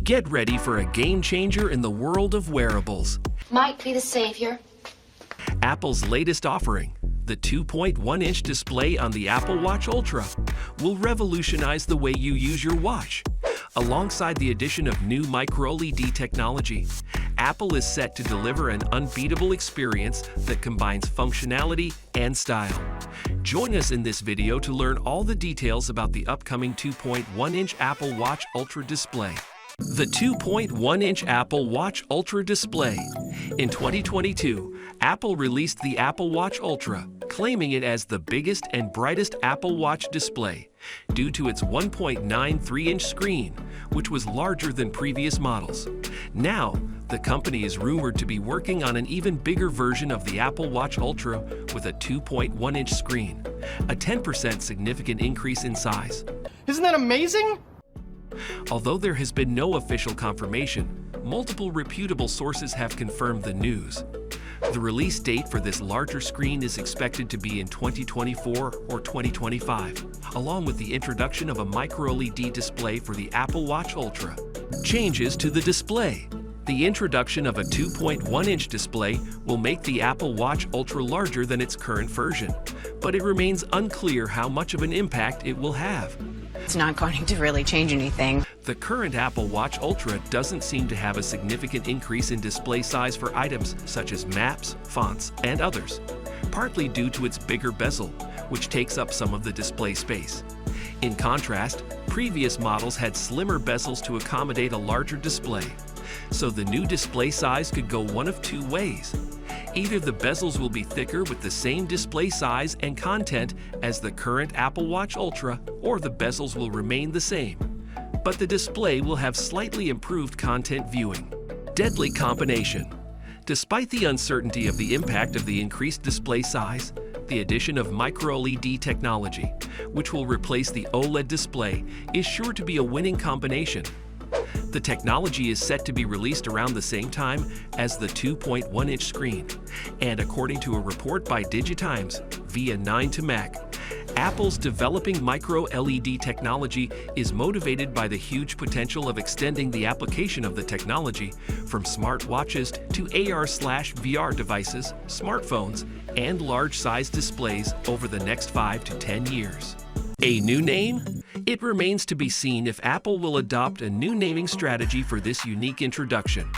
Get ready for a game changer in the world of wearables. Might be the savior. Apple's latest offering, the 2.1-inch display on the Apple Watch Ultra, will revolutionize the way you use your watch. Alongside the addition of new microLED technology, Apple is set to deliver an unbeatable experience that combines functionality and style. Join us in this video to learn all the details about the upcoming 2.1-inch Apple Watch Ultra display. The 2.1-inch Apple Watch Ultra display. In 2022, Apple released the Apple Watch Ultra, claiming it as the biggest and brightest Apple Watch display due to its 1.93-inch screen, which was larger than previous models. Now, the company is rumored to be working on an even bigger version of the Apple Watch Ultra with a 2.1-inch screen, a 10% significant increase in size. Isn't that amazing? Although there has been no official confirmation, multiple reputable sources have confirmed the news. The release date for this larger screen is expected to be in 2024 or 2025, along with the introduction of a microLED display for the Apple Watch Ultra. Changes to the display. The introduction of a 2.1-inch display will make the Apple Watch Ultra larger than its current version, but it remains unclear how much of an impact it will have. It's not going to really change anything. The current Apple Watch Ultra doesn't seem to have a significant increase in display size for items such as maps, fonts, and others, partly due to its bigger bezel, which takes up some of the display space. In contrast, previous models had slimmer bezels to accommodate a larger display, so the new display size could go one of two ways. Either the bezels will be thicker with the same display size and content as the current Apple Watch Ultra, or the bezels will remain the same, but the display will have slightly improved content viewing. Deadly combination. Despite the uncertainty of the impact of the increased display size, the addition of microLED technology, which will replace the OLED display, is sure to be a winning combination. The technology is set to be released around the same time as the 2.1-inch screen, and according to a report by Digitimes via 9to Mac, Apple's developing micro-LED technology is motivated by the huge potential of extending the application of the technology from smartwatches to AR/VR devices, smartphones, and large-size displays over the next 5 to 10 years. A new name? It remains to be seen if Apple will adopt a new naming strategy for this unique introduction.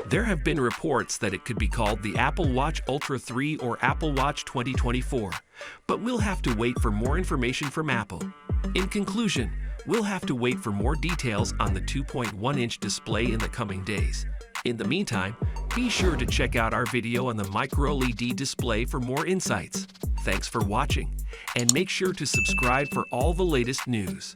There have been reports that it could be called the Apple Watch Ultra 3 or Apple Watch 2024, but we'll have to wait for more information from Apple. In conclusion, we'll have to wait for more details on the 2.1-inch display in the coming days. In the meantime, be sure to check out our video on the microLED display for more insights. Thanks for watching, and make sure to subscribe for all the latest news.